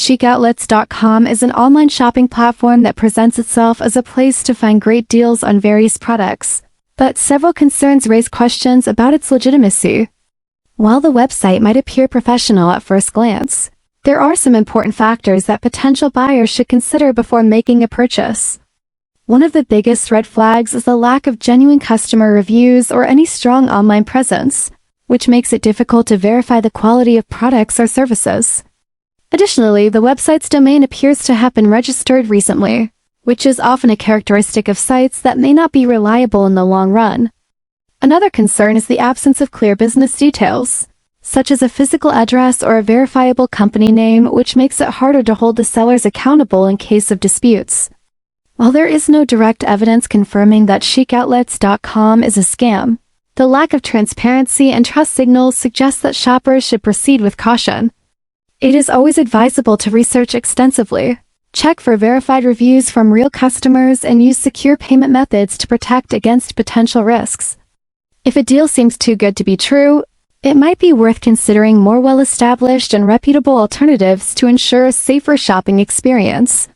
chicoutlets.com is an online shopping platform that presents itself as a place to find great deals on various products, but several concerns raise questions about its legitimacy. While the website might appear professional at first glance, there are some important factors that potential buyers should consider before making a purchase. One of the biggest red flags is the lack of genuine customer reviews or any strong online presence, which makes it difficult to verify the quality of products or services. Additionally, the website's domain appears to have been registered recently, which is often a characteristic of sites that may not be reliable in the long run. Another concern is the absence of clear business details, such as a physical address or a verifiable company name, which makes it harder to hold the sellers accountable in case of disputes. While there is no direct evidence confirming that chicoutlets.com is a scam, the lack of transparency and trust signals suggest that shoppers should proceed with caution. It is always advisable to research extensively, check for verified reviews from real customers, and use secure payment methods to protect against potential risks. If a deal seems too good to be true, it might be worth considering more well-established and reputable alternatives to ensure a safer shopping experience.